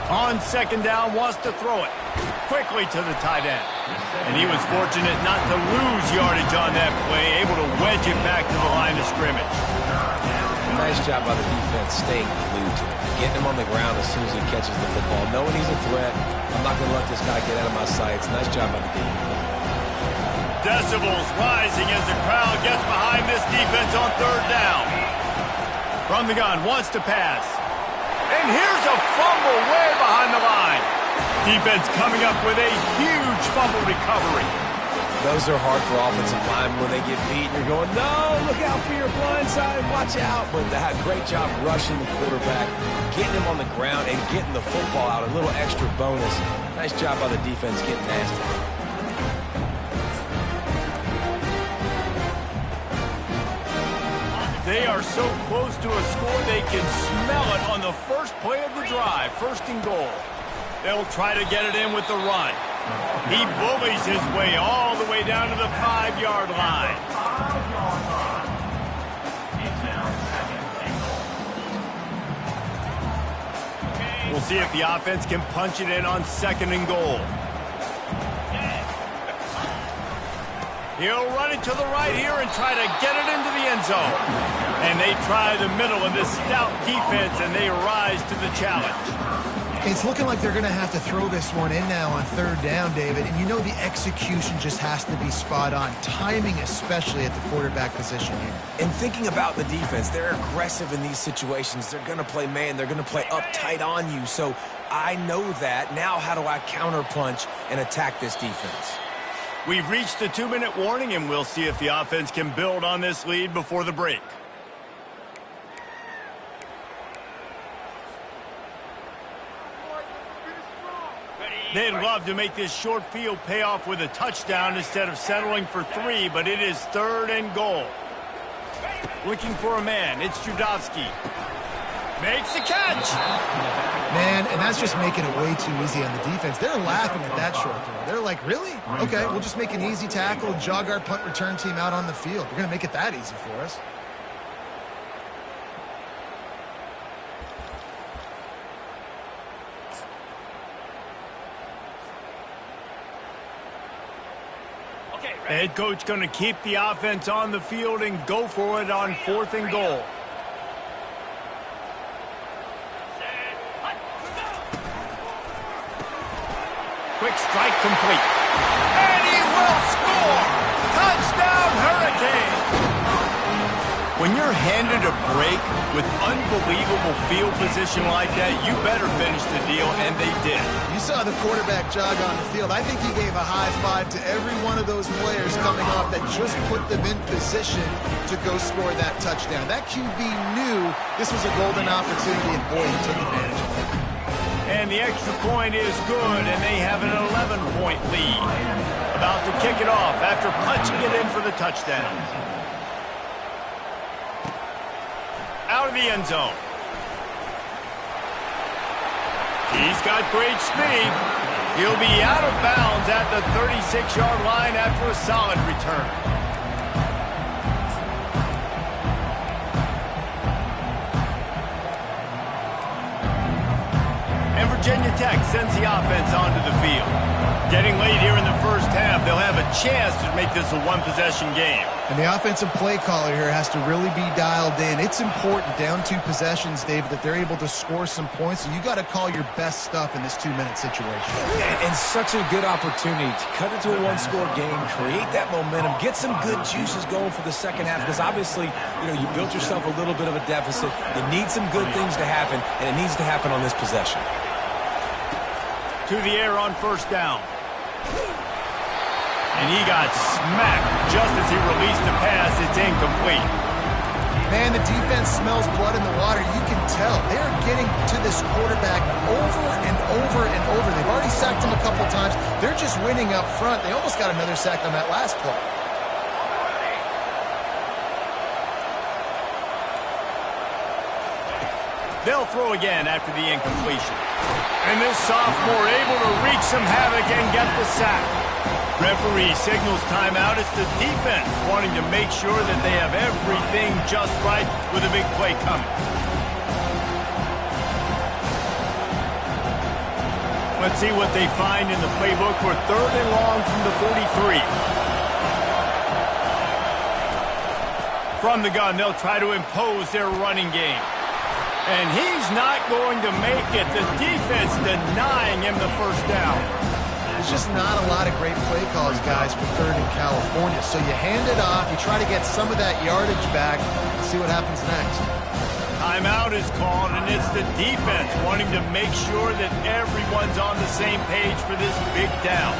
On second down, wants to throw it quickly to the tight end. And he was fortunate not to lose yardage on that play, able to wedge it back to the line of scrimmage. Nice job by the defense staying glued to him, getting him on the ground as soon as he catches the football, knowing he's a threat. I'm not going to let this guy get out of my sights. Nice job by the defense. Decibels rising as the crowd gets behind this defense on third down. From the gun, wants to pass. And here's a fumble way behind the line. Defense coming up with a huge fumble recovery. Those are hard for offensive linemen when they get beat. You're going, no, look out for your blind side, watch out. But they had a great job rushing the quarterback, getting him on the ground, and getting the football out. A little extra bonus. Nice job by the defense getting nasty. They are so close to a score, they can smell it on the first play of the drive. First and goal. They'll try to get it in with the run. He bullies his way all the way down to the 5-yard line. We'll see if the offense can punch it in on second and goal. He'll run it to the right here and try to get it into the end zone. And they try the middle of this stout defense, and they rise to the challenge. It's looking like they're going to have to throw this one in now on third down, David. And you know the execution just has to be spot on. Timing, especially at the quarterback position here. And thinking about the defense, they're aggressive in these situations. They're going to play man. They're going to play up tight on you. So I know that. Now how do I counterpunch and attack this defense? We've reached the 2-minute warning, and we'll see if the offense can build on this lead before the break. They'd love to make this short field pay off with a touchdown instead of settling for 3, but it is third and goal. Looking for a man. It's Judowski. Makes the catch. Man, and that's just making it way too easy on the defense. They're laughing at that short throw. They're like, really? Okay, we'll just make an easy tackle and jog our punt return team out on the field. We're going to make it that easy for us. The head coach going to keep the offense on the field and go for it on fourth and goal. Quick strike complete. And he will score! Touchdown, Hurricane! When you're handed a break with unbelievable field position like that, you better finish the deal, and they did. You saw the quarterback jog on the field. I think he gave a high five to every one of those players coming off that just put them in position to go score that touchdown. That QB knew this was a golden opportunity, and boy, he took advantage of it. And the extra point is good, and they have an 11-point lead. About to kick it off after punching it in for the touchdown. Out of the end zone. He's got great speed. He'll be out of bounds at the 36-yard line after a solid return. And Virginia Tech sends the offense onto the field. Getting late here in the first half, they'll have a chance to make this a one-possession game. And the offensive play caller here has to really be dialed in. It's important down 2 possessions, David, that they're able to score some points. So you got to call your best stuff in this 2-minute situation. And such a good opportunity to cut it to a one-score game, create that momentum, get some good juices going for the second half. Because obviously, you built yourself a little bit of a deficit. You need some good things to happen, and it needs to happen on this possession. To the air on first down. And he got smacked just as he released the pass. It's incomplete. Man, the defense smells blood in the water. You can tell. They're getting to this quarterback over and over and over. They've already sacked him a couple times. They're just winning up front. They almost got another sack on that last play. They'll throw again after the incompletion. And this sophomore able to wreak some havoc and get the sack. Referee signals timeout. It's the defense wanting to make sure that they have everything just right with a big play coming. Let's see what they find in the playbook for 3rd and long from the 43. From the gun, they'll try to impose their running game. And he's not going to make it. The defense denying him the first down. There's just not a lot of great play calls, guys, for 3rd in California. So you hand it off, you try to get some of that yardage back, and see what happens next. Timeout is called, and it's the defense wanting to make sure that everyone's on the same page for this big down.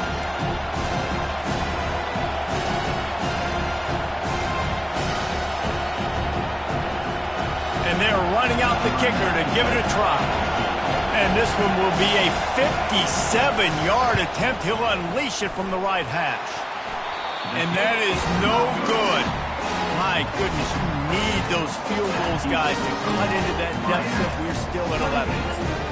And they're running out the kicker to give it a try. And this one will be a 57-yard attempt. He'll unleash it from the right hash. And that is no good. My goodness, you need those field goals, guys, to cut into that deficit. We're still at 11.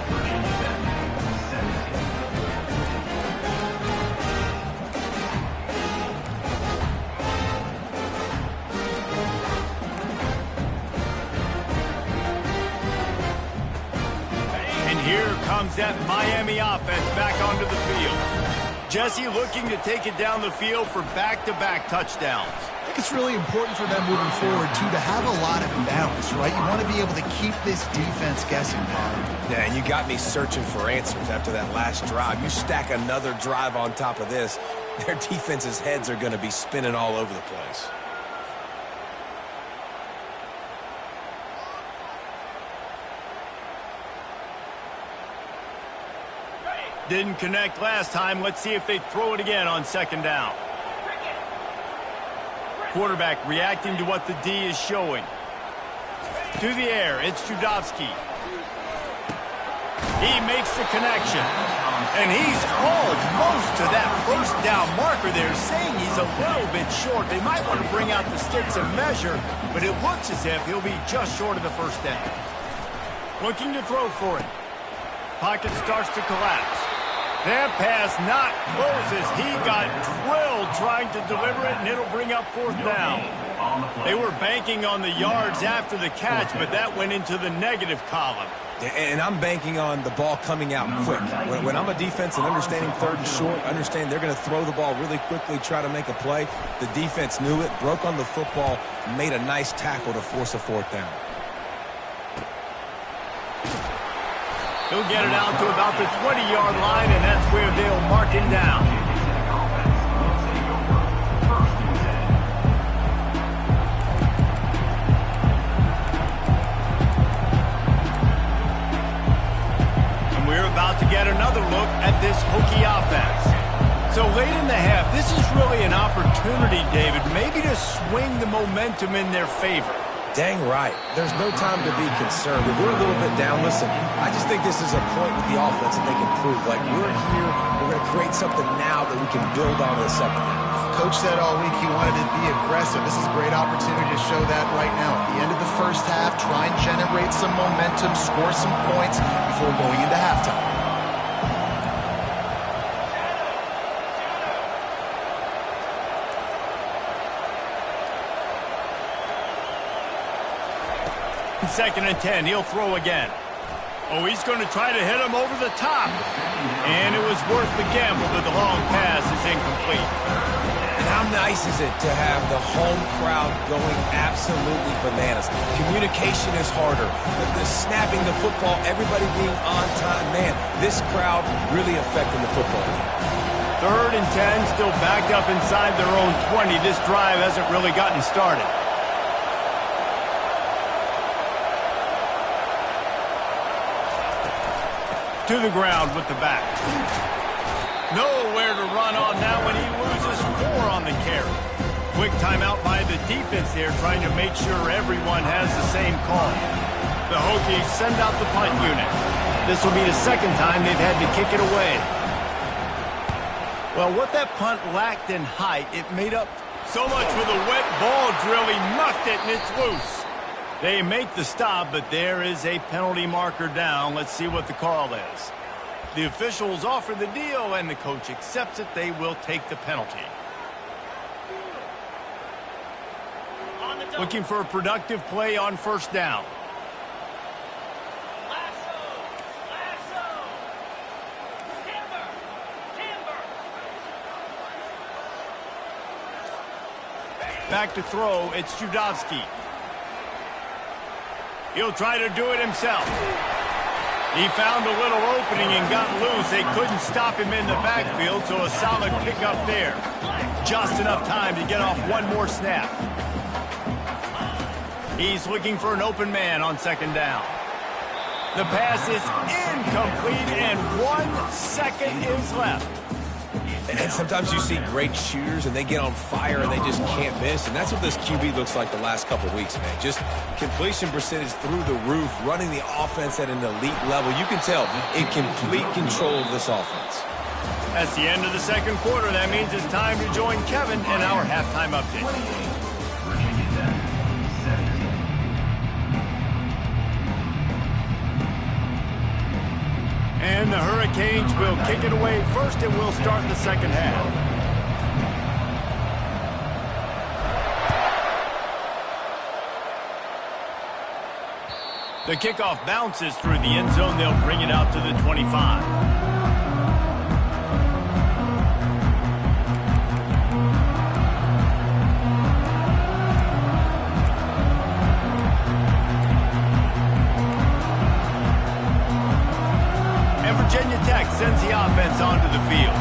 Here comes that Miami offense back onto the field. Jesse looking to take it down the field for back-to-back touchdowns. I think it's really important for them moving forward, too, to have a lot of balance, right? You want to be able to keep this defense guessing, Bob. Yeah, and you got me searching for answers after that last drive. You stack another drive on top of this, their defense's heads are going to be spinning all over the place. Didn't connect last time. Let's see if they throw it again on 2nd down. Quarterback reacting to what the D is showing. To the air, it's Judovsky. He makes the connection. And he's almost to that 1st down marker there, saying he's a little bit short. They might want to bring out the sticks and measure, but it looks as if he'll be just short of the 1st down. Looking to throw for it. Pocket starts to collapse. That pass not close as he got drilled trying to deliver it, and it'll bring up 4th down. They were banking on the yards after the catch, but that went into the negative column. And I'm banking on the ball coming out quick. When I'm a defense and understanding 3rd and short, understand they're going to throw the ball really quickly, try to make a play. The defense knew it, broke on the football, made a nice tackle to force a 4th down. He'll get it out to about the 20-yard line, and that's where they'll mark him down. And we're about to get another look at this Hokie offense. So late in the half, this is really an opportunity, David, maybe to swing the momentum in their favor. Dang right. There's no time to be concerned. If we're a little bit down, listen, I just think this is a point with the offense that they can prove. Like, we're here, we're going to create something now that we can build on to the 2nd half. Coach said all week he wanted to be aggressive. This is a great opportunity to show that right now. At the end of the 1st half, try and generate some momentum, score some points before going into halftime. Second and 10, he'll throw again. Oh, he's going to try to hit him over the top. And it was worth the gamble, but the long pass is incomplete. And how nice is it to have the home crowd going absolutely bananas? Communication is harder. The snapping the football, everybody being on time. Man, this crowd really affecting the football game. 3rd and 10, still backed up inside their own 20. This drive hasn't really gotten started. To the ground with the back. Nowhere to run on now when he loses 4 on the carry. Quick timeout by the defense there, trying to make sure everyone has the same call. The Hokies send out the punt unit. This will be the 2nd time they've had to kick it away. Well, what that punt lacked in height, it made up so much with a wet ball drill. He muffed it, and it's loose. They make the stop, but there is a penalty marker down. Let's see what the call is. The officials offer the deal, and the coach accepts it. They will take the penalty. Looking for a productive play on 1st down. Back to throw, it's Judowski. He'll try to do it himself. He found a little opening and got loose. They couldn't stop him in the backfield, so a solid pickup there. Just enough time to get off one more snap. He's looking for an open man on second down. The pass is incomplete, and 1 second is left. And sometimes you see great shooters, and they get on fire, and they just can't miss. And that's what this QB looks like the last couple of weeks, man. Just completion percentage through the roof, running the offense at an elite level. You can tell in complete control of this offense. That's the end of the second quarter. That means it's time to join Kevin in our halftime update. And the Hurricanes will kick it away first, and we'll start the second half. The kickoff bounces through the end zone. They'll bring it out to the 25. Virginia Tech sends the offense onto the field.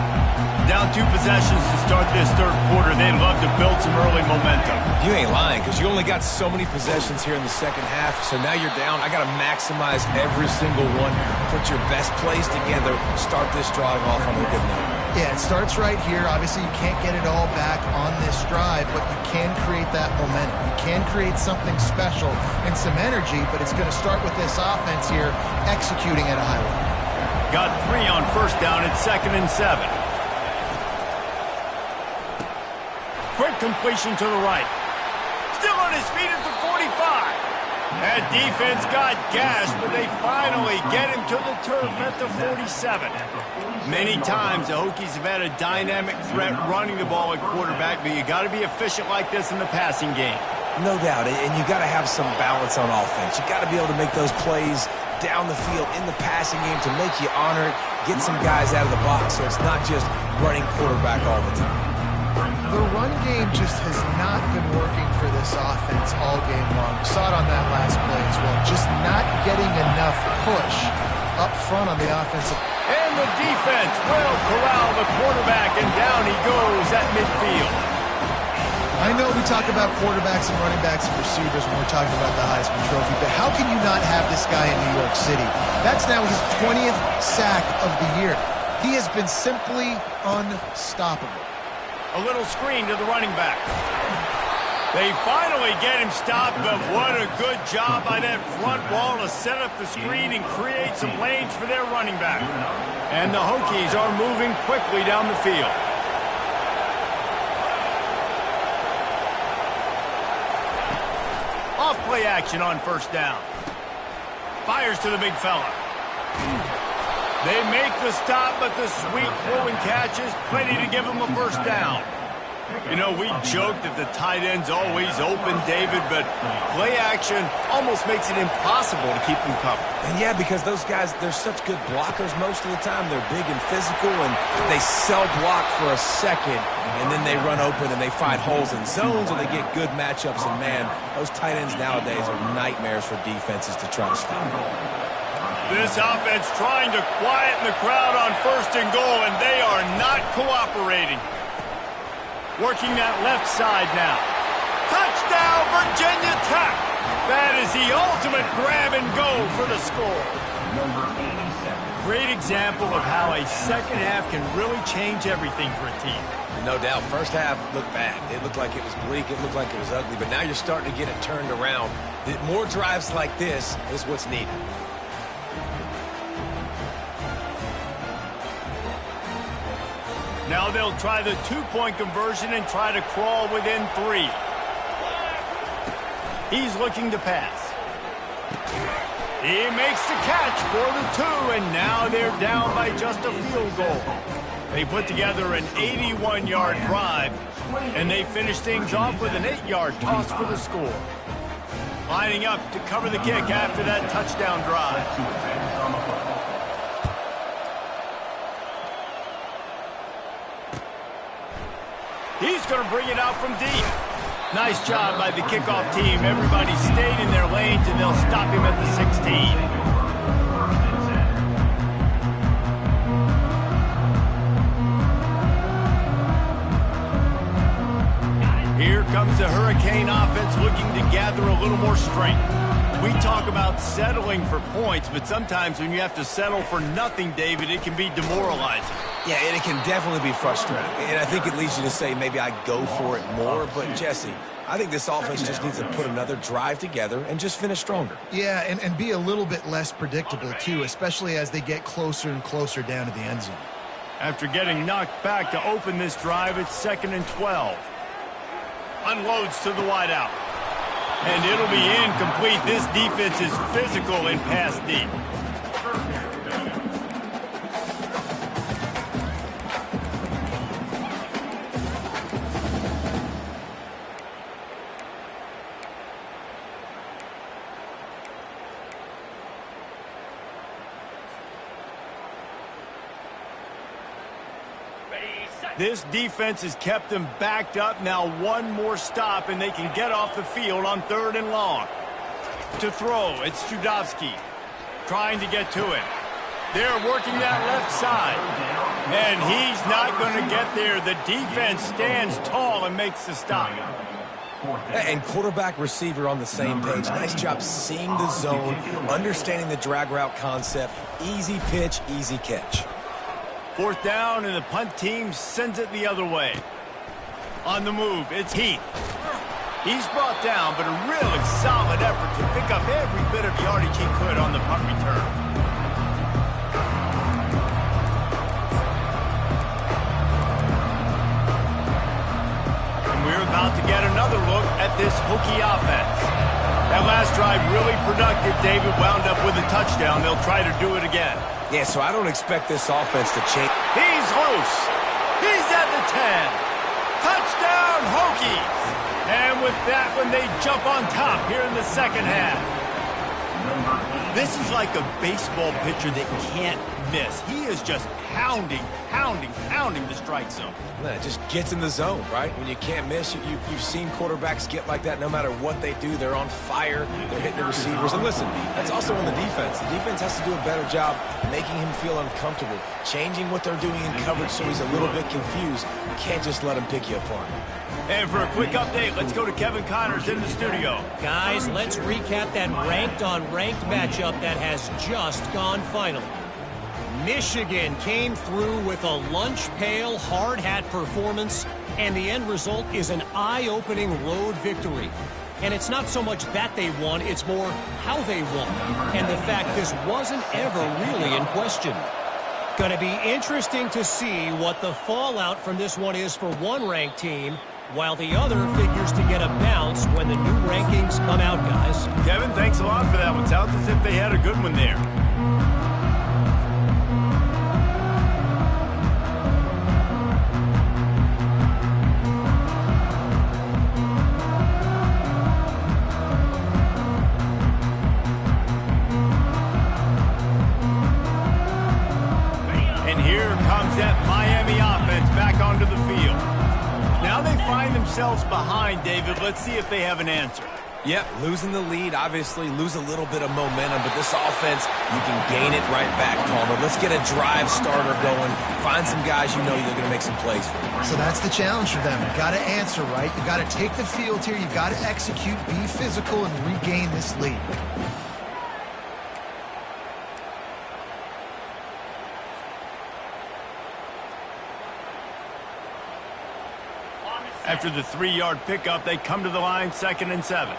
Down 2 possessions to start this third quarter. They'd love to build some early momentum. You ain't lying, because you only got so many possessions here in the second half, so now you're down. I got to maximize every single one. Put your best plays together. Start this drive off on a good note. Yeah, it starts right here. Obviously, you can't get it all back on this drive, but you can create that momentum. You can create something special and some energy, but it's going to start with this offense here executing at a high level. Got 3 on first down. It's 2nd and 7. Quick completion to the right. Still on his feet at the 45. That defense got gashed, but they finally get him to the turf at the 47. Many times the Hokies have had a dynamic threat running the ball at quarterback, but you got to be efficient like this in the passing game. No doubt, and you got to have some balance on offense. You got to be able to make those plays down the field in the passing game to make you honor it, get some guys out of the box, so it's not just running quarterback all the time. The run game just has not been working for this offense all game long. We saw it on that last play as well. Just not getting enough push up front on the offensive. And the defense will corral the quarterback, and down he goes at midfield. I know we talk about quarterbacks and running backs and receivers when we're talking about the Heisman Trophy, but how can you not have this guy in New York City? That's now his 20th sack of the year. He has been simply unstoppable. A little screen to the running back. They finally get him stopped, but what a good job by that front wall to set up the screen and create some lanes for their running back. And the Hokies are moving quickly down the field. Off play action on first down. Fires to the big fella. They make the stop, but the sweet throw and catch is plenty to give them a first down. You know, we joke that the tight end's always open, David, but play action almost makes it impossible to keep them covered. And yeah, because those guys, they're such good blockers most of the time. They're big and physical, and they cell block for a second, and then they run open and they find holes in zones, and they get good matchups. And man, those tight ends nowadays are nightmares for defenses to try to stop. This offense trying to quieten the crowd on 1st and goal, and they are not cooperating. Working that left side now. Touchdown, Virginia Tech! That is the ultimate grab and go for the score. Great example of how a second half can really change everything for a team. No doubt. First half looked bad. It looked like it was bleak. It looked like it was ugly. But now you're starting to get it turned around. More drives like this is what's needed. Now they'll try the 2-point conversion and try to crawl within 3. He's looking to pass. He makes the catch for the 2, and now they're down by just a field goal. They put together an 81-yard drive, and they finish things off with an 8-yard toss for the score. Lining up to cover the kick after that touchdown drive. He's going to bring it out from deep. Nice job by the kickoff team. Everybody stayed in their lanes, and they'll stop him at the 16. Here comes the Hurricane offense looking to gather a little more strength. We talk about settling for points, but sometimes when you have to settle for nothing, David, it can be demoralizing. Yeah, and it can definitely be frustrating. And I think it leads you to say maybe I go for it more. But, Jesse, I think this offense just needs to put another drive together and just finish stronger. Yeah, and be a little bit less predictable, too, especially as they get closer and closer down to the end zone. After getting knocked back to open this drive, it's 2nd and 12. Unloads to the wideout. And it'll be incomplete. This defense is physical and pass deep. This defense has kept them backed up. Now one more stop, and they can get off the field on 3rd and long. To throw, it's Judovsky trying to get to it. They're working that left side, and he's not going to get there. The defense stands tall and makes the stop. And quarterback receiver on the same page. Nice job seeing the zone, understanding the drag route concept. Easy pitch, easy catch. 4th down, and the punt team sends it the other way. On the move, it's Heath. He's brought down, but a really solid effort to pick up every bit of yardage he could on the punt return. And we're about to get another look at this Hokie offense. That last drive really productive. David wound up with a touchdown. They'll try to do it again. Yeah, so I don't expect this offense to change. He's loose. He's at the 10. Touchdown, Hokies. And with that one, they jump on top here in the 2nd half. This is like a baseball pitcher that can't miss. He is just pounding the strike zone. It just gets in the zone, right? When you can't miss, you've seen quarterbacks get like that no matter what they do. They're on fire. They're hitting the receivers. And listen, that's also on the defense. The defense has to do a better job making him feel uncomfortable, changing what they're doing in coverage so he's a little bit confused. You can't just let him pick you apart. And for a quick update, let's go to Kevin Connors in the studio. Guys, let's recap that ranked-on-ranked matchup that has just gone final. Michigan came through with a lunch pail, hard hat performance, and the end result is an eye-opening road victory. And it's not so much that they won, it's more how they won, and the fact this wasn't ever really in question. Going to be interesting to see what the fallout from this one is for one ranked team, while the other figures to get a bounce when the new rankings come out, guys. Kevin, thanks a lot for that one. Sounds as if they had a good one there. Behind, David. Let's see if they have an answer. Yep, losing the lead, obviously, lose a little bit of momentum, but this offense, you can gain it right back, Palmer. Let's get a drive starter going. Find some guys you know you're going to make some plays for. So that's the challenge for them. You've got to answer right. You've got to take the field here. You've got to execute, be physical, and regain this lead. After the 3-yard pickup, they come to the line, 2nd and 7.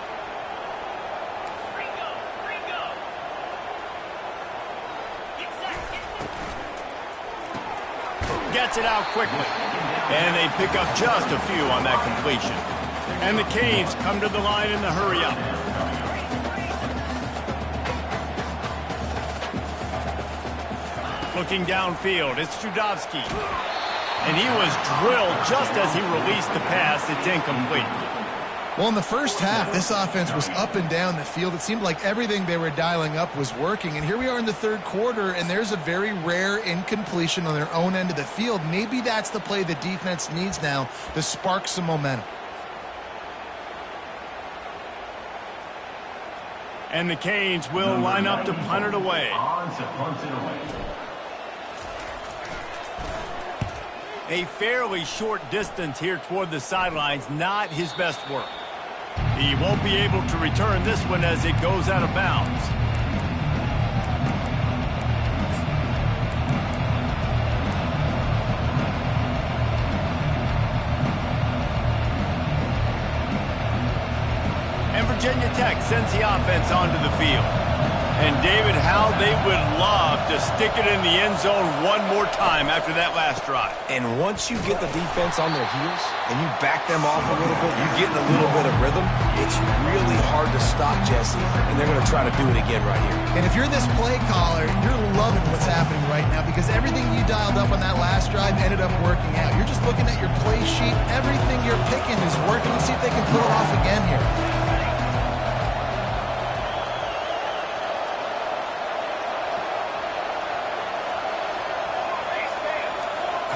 Gets it out quickly. And they pick up just a few on that completion. And the Canes come to the line in the hurry-up. Looking downfield, it's Judovsky. And he was drilled just as he released the pass. It's incomplete. Well, in the first half, this offense was up and down the field. It seemed like everything they were dialing up was working. And here we are in the 3rd quarter, and there's a very rare incompletion on their own end of the field. Maybe that's the play the defense needs now to spark some momentum. And the Canes will line up to punt it away. A fairly short distance here toward the sidelines, not his best work. He won't be able to return this one as it goes out of bounds. And Virginia Tech sends the offense onto the field. And David, how they would love to stick it in the end zone one more time after that last drive. And once you get the defense on their heels and you back them off a little bit, you get in a little bit of rhythm, it's really hard to stop, Jesse, and they're going to try to do it again right here. And if you're this play caller, you're loving what's happening right now because everything you dialed up on that last drive ended up working out. You're just looking at your play sheet. Everything you're picking is working. Let's see if they can pull it off again here.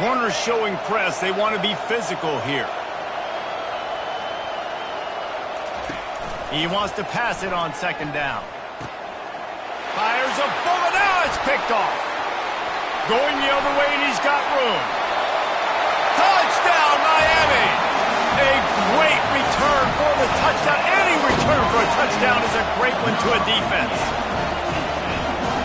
Corners showing press. They want to be physical here. He wants to pass it on second down. Fires a bullet. Now it's picked off. Going the other way, and he's got room. Touchdown, Miami. A great return for the touchdown. Any return for a touchdown is a great one to a defense.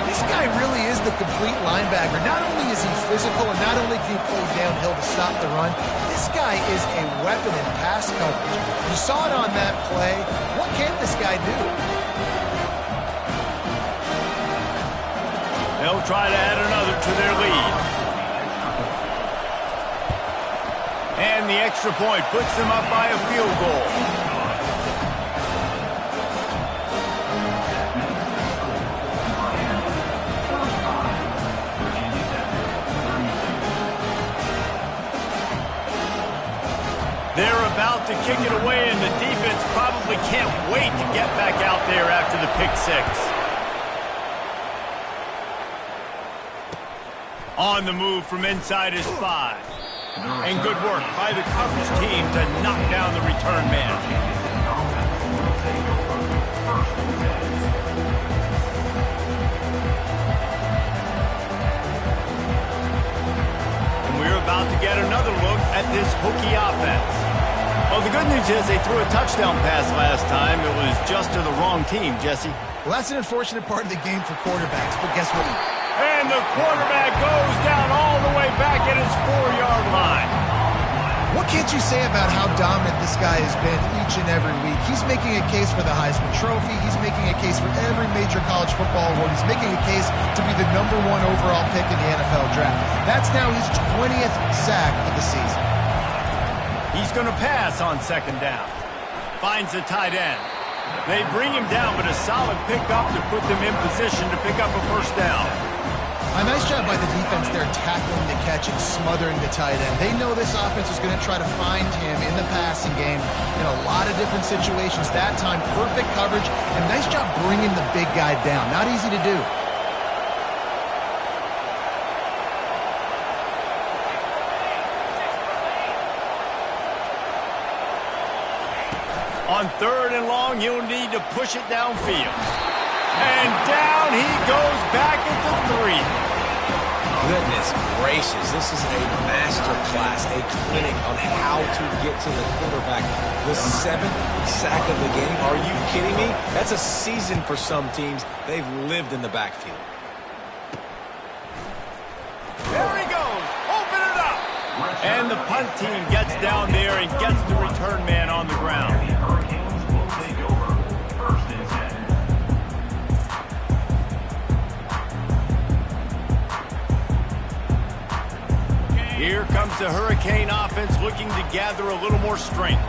This guy really is the complete linebacker. Not only is he physical and not only can he play downhill to stop the run, this guy is a weapon in pass coverage. You saw it on that play. What can this guy do? They'll try to add another to their lead. And the extra point puts them up by a field goal. They're about to kick it away, and the defense probably can't wait to get back out there after the pick six. On the move from inside his 5. And good work by the coverage team to knock down the return man. And we're about to get another look at this Hokie offense. Well, the good news is they threw a touchdown pass last time. It was just to the wrong team, Jesse. Well, that's an unfortunate part of the game for quarterbacks, but guess what? And the quarterback goes down all the way back at his 4-yard line. What can't you say about how dominant this guy has been each and every week? He's making a case for the Heisman Trophy. He's making a case for every major college football award. He's making a case to be the #1 overall pick in the NFL draft. That's now his 20th sack of the season. He's going to pass on second down. Finds the tight end. They bring him down, but a solid pickup to put them in position to pick up a first down. A nice job by the defense there tackling the catch and smothering the tight end. They know this offense is going to try to find him in the passing game in a lot of different situations. That time, perfect coverage, and nice job bringing the big guy down. Not easy to do. On third and long, he'll need to push it downfield. And down he goes back at the 3. Goodness gracious, this is a master class, a clinic on how to get to the quarterback. The 7th sack of the game, are you kidding me? That's a season for some teams. They've lived in the backfield. There he goes, open it up. And the punt team gets down there and gets the return man on the ground. Here comes the Hurricane offense looking to gather a little more strength.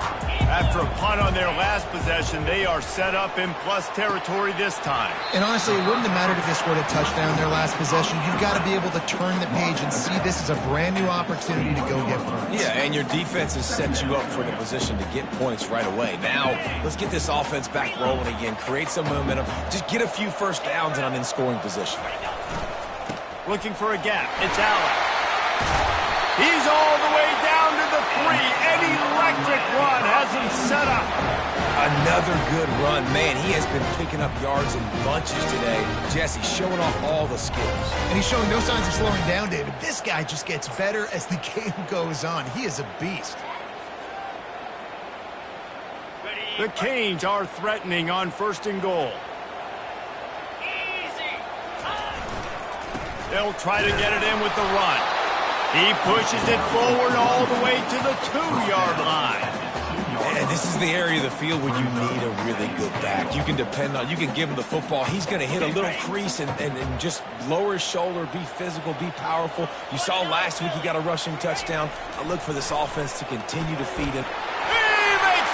After a punt on their last possession, they are set up in plus territory this time. And honestly, it wouldn't have mattered if they scored a touchdown in their last possession. You've got to be able to turn the page and see this as a brand new opportunity to go get points. Yeah, and your defense has set you up for the position to get points right away. Now, let's get this offense back rolling again, create some momentum, just get a few first downs, and I'm in scoring position. Looking for a gap. It's Allen. He's all the way down to the 3. An electric run has him set up. Another good run. Man, he has been picking up yards in bunches today. Jesse showing off all the skills. And he's showing no signs of slowing down, David. This guy just gets better as the game goes on. He is a beast. The Canes are threatening on 1st and goal. They'll try to get it in with the run. He pushes it forward all the way to the 2-yard line. And this is the area of the field where you need a really good back. You can depend on, you can give him the football. He's going to hit a little crease and just lower his shoulder, be physical, be powerful. You saw last week he got a rushing touchdown. I look for this offense to continue to feed him.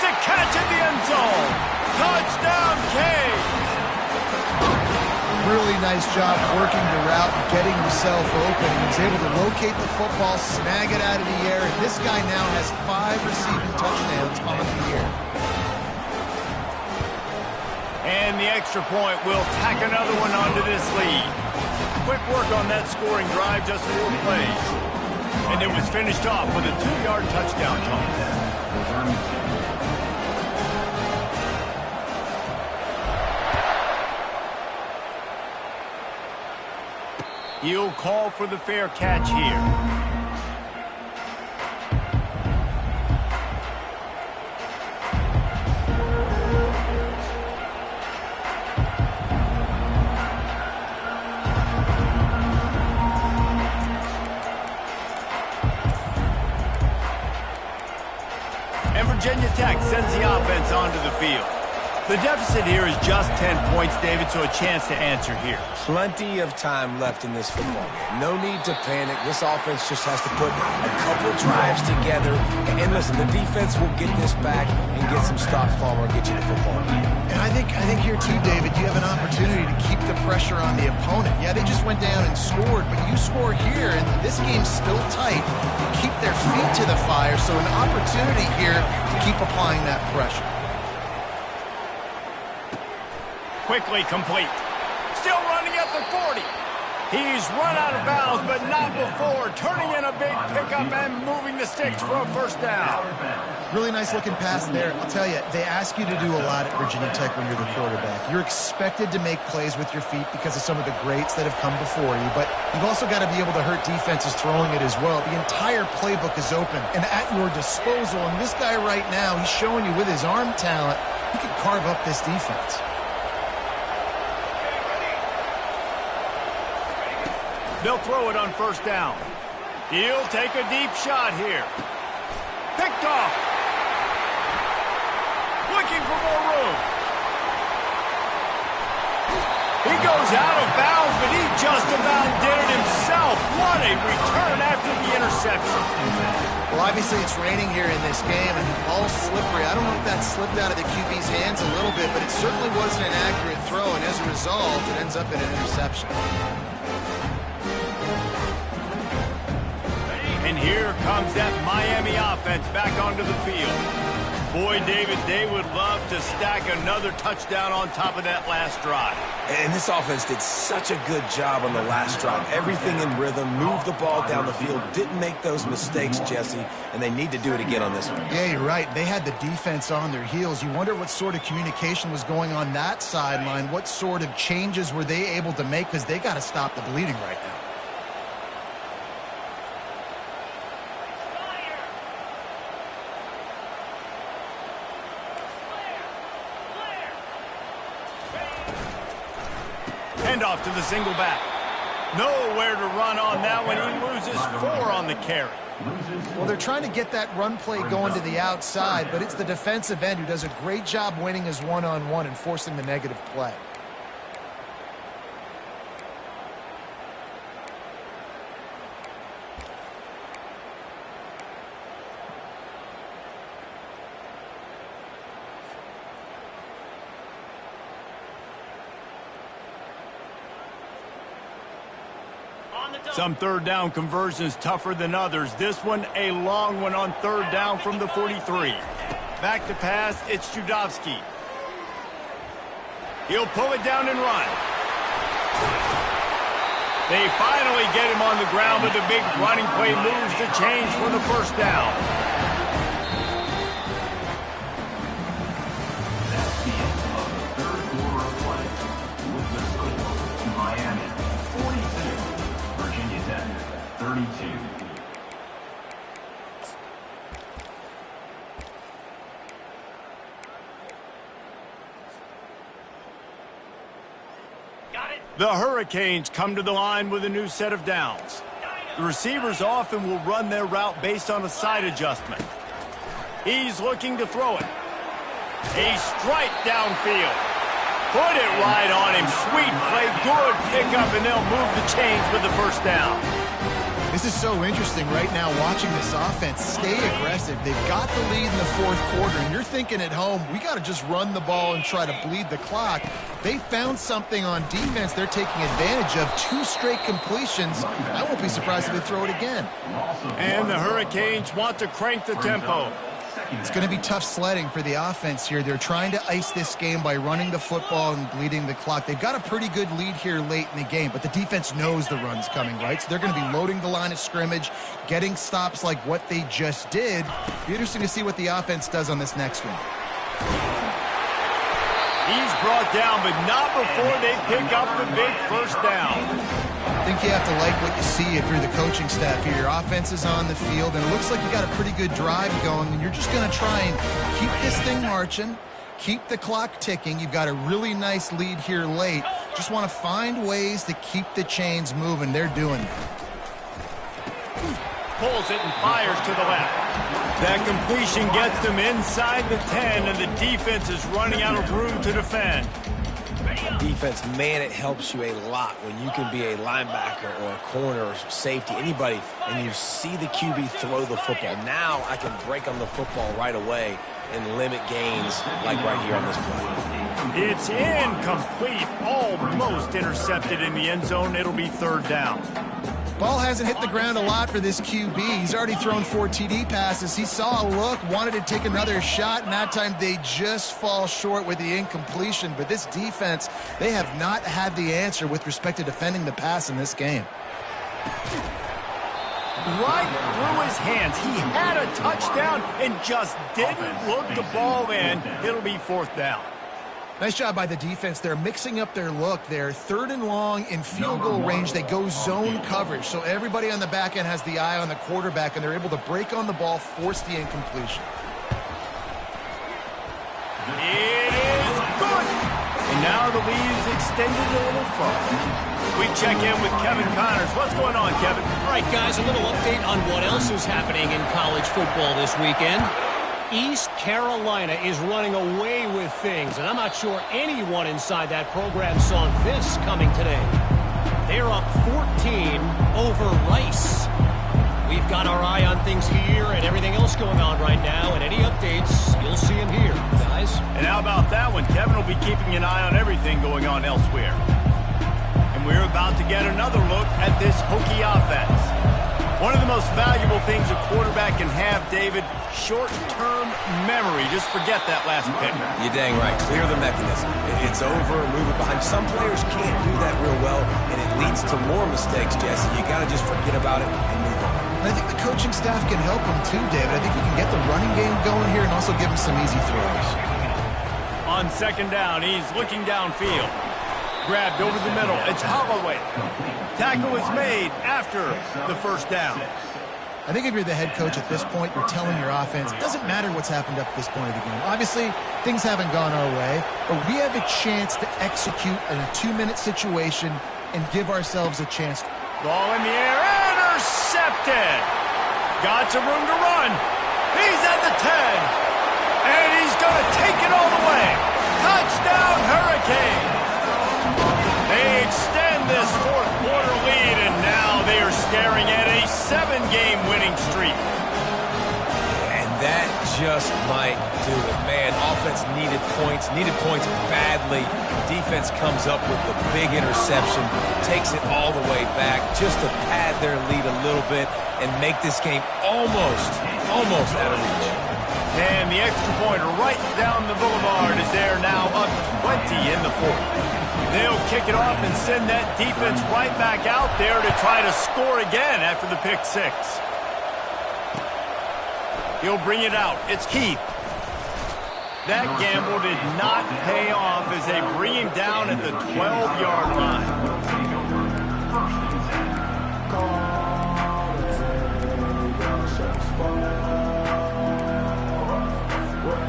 The catch in the end zone. Touchdown, Canes. Really nice job working the route and getting himself open. He was able to locate the football, snag it out of the air, and this guy now has 5 receiving touchdowns on the year. And the extra point will tack another one onto this lead. Quick work on that scoring drive, just 4 plays. And it was finished off with a 2-yard touchdown toss. He'll call for the fair catch here. And Virginia Tech sends the offense onto the field. The deficit here is just 10 points, David, so a chance to answer here. Plenty of time left in this football game. No need to panic. This offense just has to put a couple drives together. And listen, the defense will get this back and get some stops, Palmer, and get you the football game. And I think here too, David, you have an opportunity to keep the pressure on the opponent. Yeah, they just went down and scored, but you score here, and this game's still tight. You keep their feet to the fire, so an opportunity here to keep applying that pressure. Quickly complete. Still running at the 40. He's run out of bounds, but not before. Turning in a big pickup and moving the sticks for a 1st down. Really nice looking pass there. I'll tell you, they ask you to do a lot at Virginia Tech when you're the quarterback. You're expected to make plays with your feet because of some of the greats that have come before you, but you've also got to be able to hurt defenses throwing it as well. The entire playbook is open and at your disposal, and this guy right now, he's showing you with his arm talent, he can carve up this defense. They'll throw it on 1st down. He'll take a deep shot here. Picked off. Looking for more room. He goes out of bounds, but he just about did it himself. What a return after the interception. Well, obviously it's raining here in this game, and the ball's slippery. I don't know if that slipped out of the QB's hands a little bit, but it certainly wasn't an accurate throw, and as a result, it ends up in an interception. And here comes that Miami offense back onto the field. Boy, David, they would love to stack another touchdown on top of that last drive. And this offense did such a good job on the last drive. Everything in rhythm, moved the ball down the field, didn't make those mistakes, Jesse, and they need to do it again on this one. Yeah, you're right. They had the defense on their heels. You wonder what sort of communication was going on that sideline. What sort of changes were they able to make, because they got to stop the bleeding right now. Off to the single back. Nowhere to run on that one. He loses 4 on the carry. Well, they're trying to get that run play going to the outside, but it's the defensive end who does a great job winning his one-on-one and forcing the negative play. Some 3rd down conversions tougher than others. This one a long one on 3rd down from the 43. Back to pass, it's Judovsky. He'll pull it down and run. They finally get him on the ground, but the big running play moves the chains for the 1st down. The Hurricanes come to the line with a new set of downs. The receivers often will run their route based on a side adjustment. He's looking to throw it. A strike downfield. Put it right on him. Sweet play, good pickup, and they'll move the chains with the first down. This is so interesting right now watching this offense stay aggressive. They've got the lead in the fourth quarter, and you're thinking at home, we got to just run the ball and try to bleed the clock. They found something on defense they're taking advantage of. 2 straight completions. I won't be surprised if they throw it again. And the Hurricanes want to crank the tempo. It's going to be tough sledding for the offense here. They're trying to ice this game by running the football and bleeding the clock. They've got a pretty good lead here late in the game, but the defense knows the run's coming, right? So they're going to be loading the line of scrimmage, getting stops like what they just did. Be interesting to see what the offense does on this next one. He's brought down, but not before they pick up the big first down. I think you have to like what you see if you're the coaching staff here. Your offense is on the field, and it looks like you got a pretty good drive going, and you're just going to try and keep this thing marching, keep the clock ticking. You've got a really nice lead here late. Just want to find ways to keep the chains moving. They're doing it. Pulls it and fires to the left. That completion gets them inside the 10, and the defense is running out of room to defend. Defense, man, it helps you a lot when you can be a linebacker or a corner or safety, anybody, and you see the QB throw the football. Now I can break on the football right away and limit gains like right here on this play. It's incomplete, almost intercepted in the end zone. It'll be third down. Ball hasn't hit the ground a lot for this QB. He's already thrown 4 TD passes. He saw a look, wanted to take another shot, and that time they just fall short with the incompletion. But this defense, they have not had the answer with respect to defending the pass in this game. Right through his hands. He had a touchdown and just didn't look the ball in. It'll be fourth down. Nice job by the defense. They're mixing up their look. They're 3rd and long in field goal range. They go zone coverage. So everybody on the back end has the eye on the quarterback, and they're able to break on the ball, force the incompletion. It is good. And now the lead is extended a little further. We check in with Kevin Connors. What's going on, Kevin? All right, guys, a little update on what else is happening in college football this weekend. East Carolina is running away with things, and I'm not sure anyone inside that program saw this coming today. They're up 14 over Rice. We've got our eye on things here and everything else going on right now, and any updates, you'll see them here, guys. And how about that one? Kevin will be keeping an eye on everything going on elsewhere. And we're about to get another look at this Hokie offense. One of the most valuable things a quarterback can have, David, short-term memory. Just forget that last pick. You're dang right. Clear the mechanism. It's over, move it behind. Some players can't do that real well, and it leads to more mistakes, Jesse. You got to just forget about it and move on. And I think the coaching staff can help him too, David. I think we can get the running game going here and also give him some easy throws. On second down, he's looking downfield. Grabbed over the middle. It's Holloway. Tackle is made after the first down. I think if you're the head coach at this point, you're telling your offense, it doesn't matter what's happened up to this point of the game. Obviously, things haven't gone our way, but we have a chance to execute in a 2-minute situation and give ourselves a chance. Ball in the air, intercepted. Got some room to run. He's at the 10, and he's going to take it all the way. Touchdown, Hurricane. They extend this fourth quarter lead, and now they are staring at a 7-game winning streak. And that just might do it. Man, offense needed points badly. Defense comes up with the big interception, takes it all the way back just to pad their lead a little bit and make this game almost out of reach. And the extra pointer right down the boulevard is there now, up 20 in the fourth. They'll kick it off and send that defense right back out there to try to score again after the pick six. He'll bring it out. It's Keith. That gamble did not pay off as they bring him down at the 12-yard line.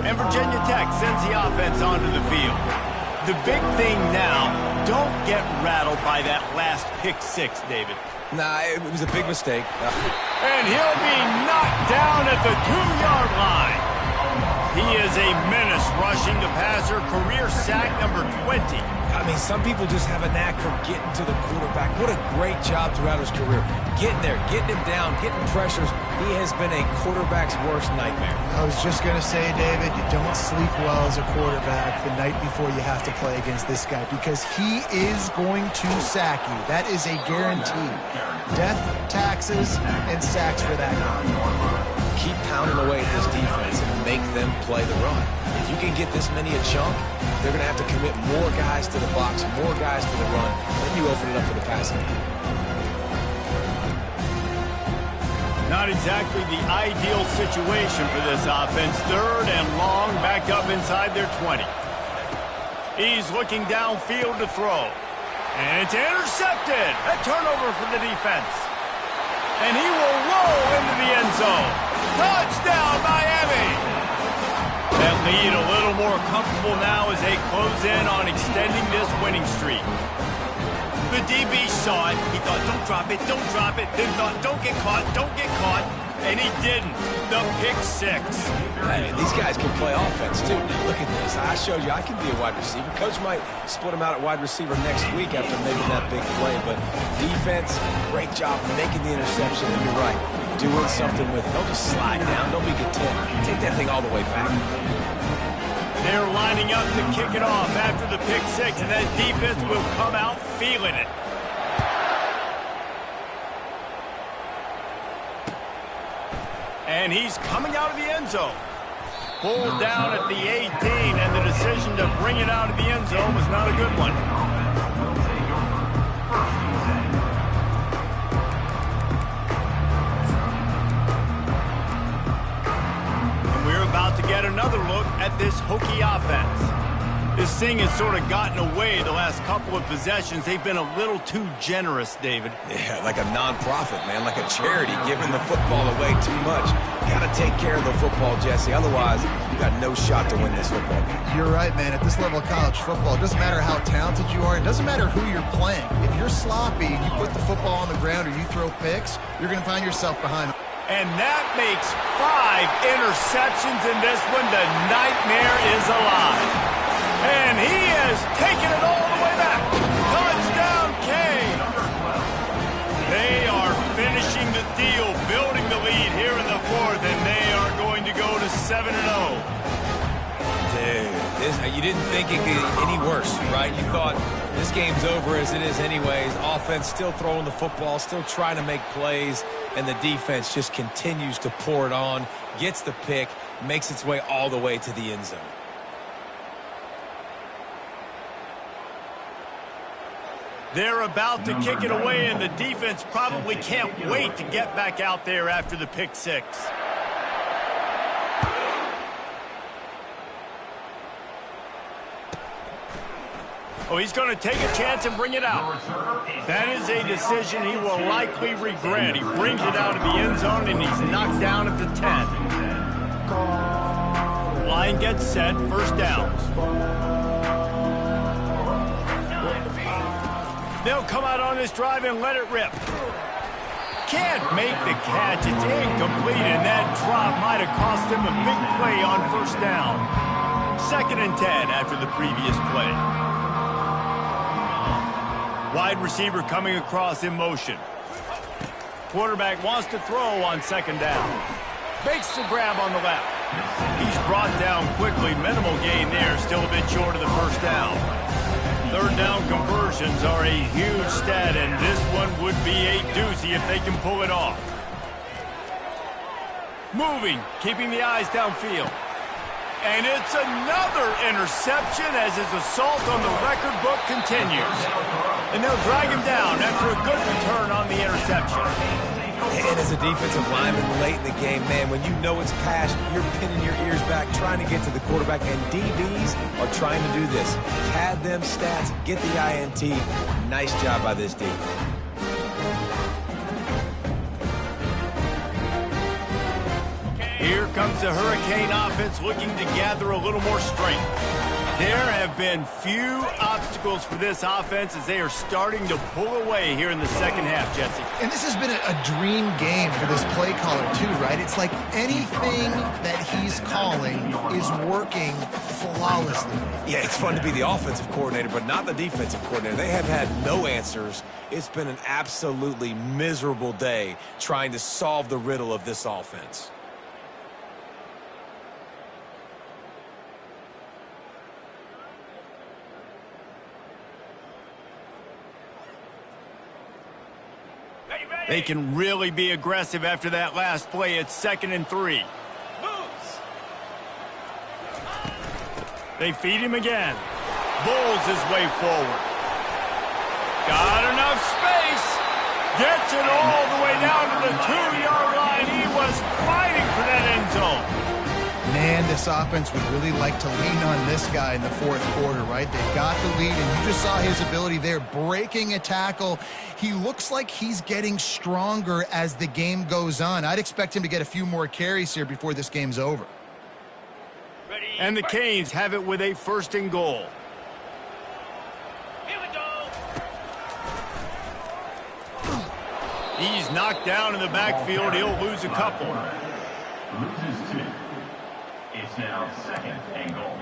And Virginia Tech sends the offense onto the field. The big thing now don't get rattled by that last pick six, David. Nah, it was a big mistake. And he'll be knocked down at the 2-yard line. He is a menace rushing the passer, career sack number 20. I mean, some people just have a knack for getting to the quarterback. What a great job throughout his career. Getting there, getting him down, getting pressures. He has been a quarterback's worst nightmare. I was just going to say, David, you don't sleep well as a quarterback the night before you have to play against this guy because he is going to sack you. That is a guarantee. Death, taxes, and sacks for that guy. Keep pounding away at this defense and make them play the run. If you can get this many a chunk, they're going to have to commit more guys to the box, more guys to the run. Then you open it up for the passing game. Not exactly the ideal situation for this offense. 3rd and long, back up inside their 20. He's looking downfield to throw. And it's intercepted. A turnover for the defense. And he will roll into the end zone. Touchdown, Miami! That lead a little more comfortable now as they close in on extending this winning streak. The DB saw it. He thought, don't drop it, don't drop it. Then thought, don't get caught, don't get caught. And he didn't. The pick six. Hey, these guys can play offense, too. Now, look at this. I showed you I can be a wide receiver. Coach might split him out at wide receiver next week after making that big play. But defense, great job making the interception. And you're right, doing something with it. Don't just slide down. Don't be content. Take that thing all the way back. They're lining up to kick it off after the pick six, and that defense will come out feeling it. And he's coming out of the end zone. Pulled down at the 18, and the decision to bring it out of the end zone was not a good one. And we're about to get another look at this Hokie offense. This thing has sort of gotten away the last couple of possessions. They've been a little too generous, David. Yeah, like a non-profit, man, like a charity, giving the football away too much. Got to take care of the football, Jesse. Otherwise, you got no shot to win this football game. You're right, man. At this level of college football, it doesn't matter how talented you are. It doesn't matter who you're playing. If you're sloppy and you put the football on the ground or you throw picks, you're going to find yourself behind. And that makes 5 interceptions in this one. The nightmare is alive. And he is taking it all the way back. Touchdown, Kane. They are finishing the deal, building the lead here in the 4th, and they are going to go to 7-0. Dude, you didn't think it could get any worse, right? You thought this game's over as it is anyways. Offense still throwing the football, still trying to make plays, and the defense just continues to pour it on, gets the pick, makes its way all the way to the end zone. They're about to kick it away, and the defense probably can't wait to get back out there after the pick six. Oh, he's going to take a chance and bring it out. That is a decision he will likely regret. He brings it out of the end zone, and he's knocked down at the 10. Line gets set, first down. They'll come out on this drive and let it rip. Can't make the catch. It's incomplete, and that drop might have cost him a big play on first down. 2nd and 10 after the previous play. Wide receiver coming across in motion. Quarterback wants to throw on 2nd down. Makes the grab on the left. He's brought down quickly. Minimal gain there. Still a bit short of the first down. 3rd down conversions are a huge stat, and this one would be a doozy if they can pull it off. Moving, keeping the eyes downfield. And it's another interception as his assault on the record book continues. And they'll drag him down after a good return on the interception. And as a defensive lineman late in the game, man, when you know it's past, you're pinning your ears back, trying to get to the quarterback, and DBs are trying to do this. Pad them stats, get the INT. Nice job by this D. Here comes the Hurricane offense looking to gather a little more strength. There have been few obstacles for this offense as they are starting to pull away here in the second half, Jesse. And this has been a dream game for this play caller too, right? It's like anything that he's calling is working flawlessly. Yeah, it's fun to be the offensive coordinator, but not the defensive coordinator. They have had no answers. It's been an absolutely miserable day trying to solve the riddle of this offense. They can really be aggressive after that last play. It's 2nd and 3. They feed him again. Bulls his way forward. Got enough space. Gets it all the way down to the 2-yard line. He was fighting for that end zone. Man, this offense would really like to lean on this guy in the fourth quarter, right? They've got the lead, and you just saw his ability there, breaking a tackle. He looks like he's getting stronger as the game goes on. I'd expect him to get a few more carries here before this game's over. And the Canes have it with a 1st and goal. Here we go. He's knocked down in the backfield. He'll lose a couple. Loses 2. It's now 2nd and goal.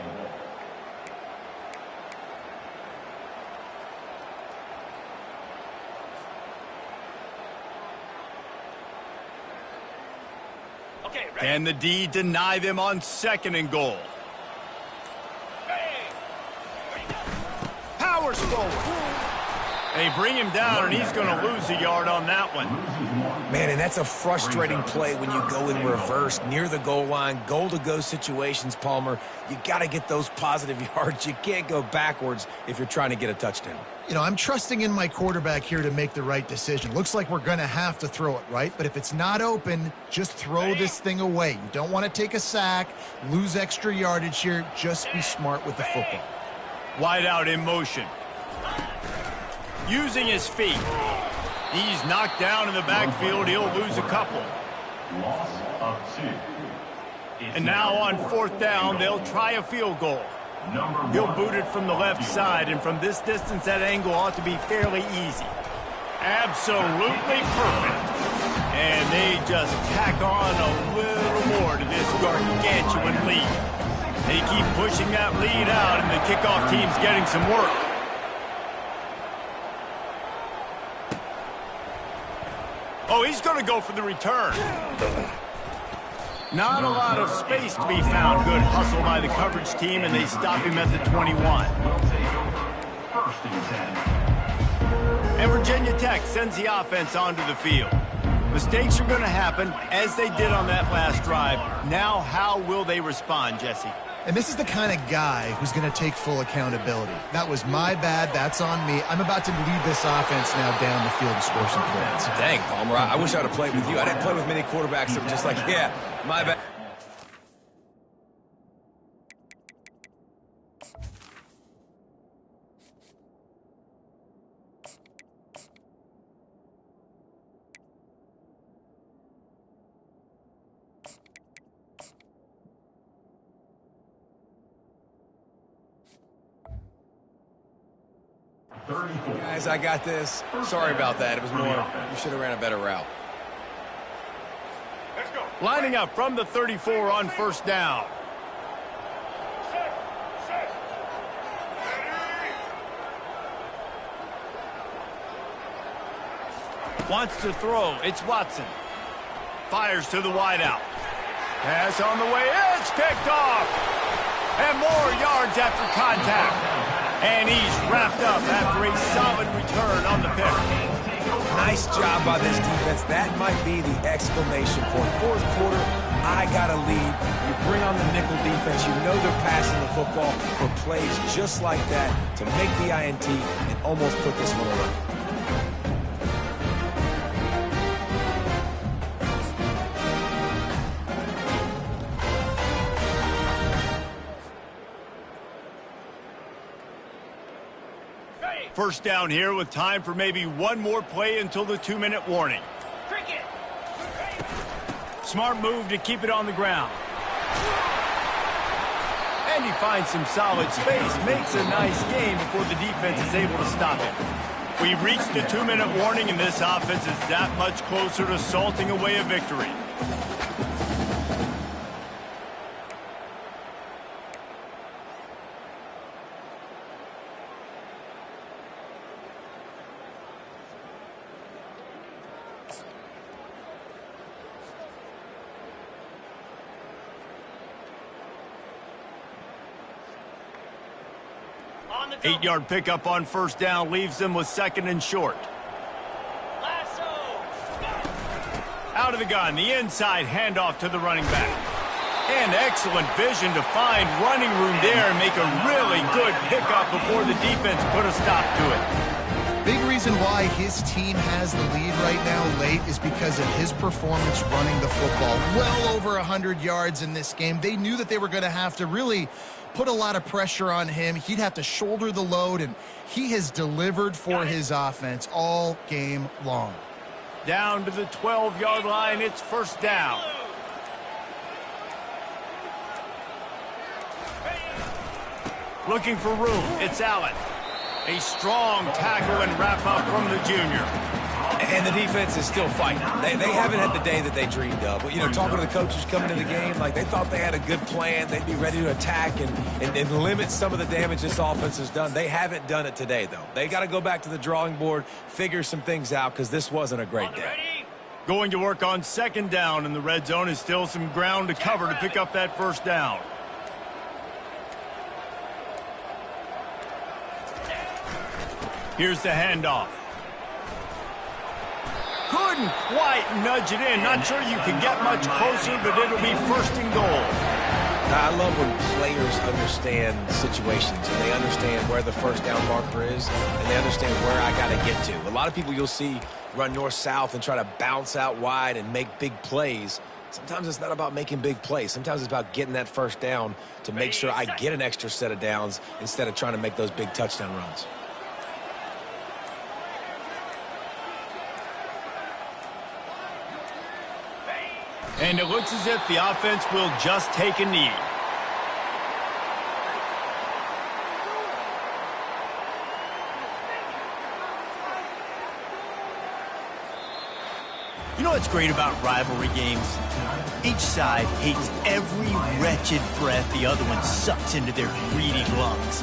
Okay, ready? And the D deny them on 2nd and goal. Powers forward. They bring him down, and he's going to lose a yard on that one. Man, and that's a frustrating play when you go in reverse near the goal line, goal-to-go situations, Palmer. You got to get those positive yards. You can't go backwards if you're trying to get a touchdown. You know, I'm trusting in my quarterback here to make the right decision. Looks like we're going to have to throw it, right? But if it's not open, just throw this thing away. You don't want to take a sack, lose extra yardage here. Just be smart with the football. Wide out in motion. Using his feet. He's knocked down in the backfield. He'll lose a couple. Loss of 2. And now on 4th down, they'll try a field goal. He'll boot it from the left side, and from this distance, that angle ought to be fairly easy. Absolutely perfect. And they just tack on a little more to this gargantuan lead. They keep pushing that lead out, and the kickoff team's getting some work. Oh, he's going to go for the return. Not a lot of space to be found. Good hustle by the coverage team, and they stop him at the 21. And Virginia Tech sends the offense onto the field. Mistakes are going to happen, as they did on that last drive. Now, how will they respond, Jesse? And this is the kind of guy who's going to take full accountability. That was my bad. That's on me. I'm about to lead this offense now down the field and score some points. Dang, Palmer, I wish I would have played with you. I didn't play with many quarterbacks that were just like, yeah, my bad. Guys, I got this. Sorry about that. It was more, you should have ran a better route. Let's go. Lining up from the 34 on 1st down. Wants to throw. It's Watson. Fires to the wideout. Pass on the way. It's picked off. And more yards after contact. And he's wrapped up after a solid return on the pick. Nice job by this defense. That might be the exclamation point. Fourth quarter, I got a lead. You bring on the nickel defense. You know they're passing the football for plays just like that to make the INT and almost put this one away. First down here with time for maybe one more play until the 2-minute warning. Cricket. Smart move to keep it on the ground. And he finds some solid space, makes a nice game before the defense is able to stop him. We've reached the 2-minute warning, and this offense is that much closer to salting away a victory. Eight-yard pickup on first down leaves them with 2nd and short. Out of the gun, the inside handoff to the running back. And excellent vision to find running room there and make a really good pickup before the defense put a stop to it. Big reason why his team has the lead right now late is because of his performance running the football. Well over 100 yards in this game. They knew that they were going to have to really put a lot of pressure on him. He'd have to shoulder the load, and he has delivered for his offense all game long. Down to the 12-yard line, it's first down. Looking for room, it's Allen. A strong tackle and wrap up from the junior. And the defense is still fighting. They haven't had the day that they dreamed of. But, you know, talking to the coaches coming into the game, like they thought they had a good plan. They'd be ready to attack and limit some of the damage this offense has done. They haven't done it today, though. They got to go back to the drawing board, figure some things out, because this wasn't a great day. Going to work on 2nd down, and the red zone is still some ground to cover to pick up that first down. Here's the handoff. Couldn't quite nudge it in. Not sure you can get much closer, but it'll be 1st and goal. I love when players understand situations and they understand where the first down marker is and they understand where I got to get to. A lot of people you'll see run north-south and try to bounce out wide and make big plays. Sometimes it's not about making big plays. Sometimes it's about getting that first down to make sure I get an extra set of downs instead of trying to make those big touchdown runs. And it looks as if the offense will just take a knee. You know what's great about rivalry games? Each side hates every wretched breath the other one sucks into their greedy lungs.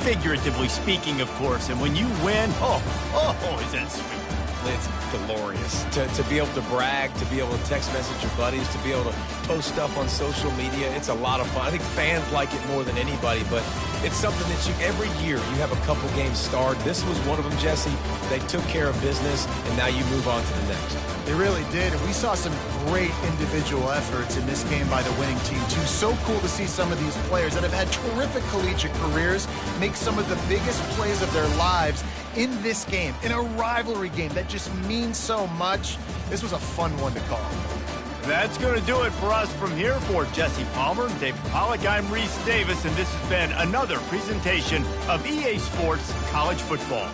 Figuratively speaking, of course, and when you win, oh, is that sweet. It's glorious to be able to brag, to be able to text message your buddies, to be able to post stuff on social media. It's a lot of fun. I think fans like it more than anybody, but it's something that every year you have a couple games starred. This was one of them, Jesse. They took care of business, and now you move on to the next. They really did, and we saw some great individual efforts in this game by the winning team, too. So cool to see some of these players that have had terrific collegiate careers make some of the biggest plays of their lives in this game, in a rivalry game that just means so much. This was a fun one to call. That's going to do it for us from here. For Jesse Palmer and David Pollack, I'm Reese Davis, and this has been another presentation of EA Sports College Football.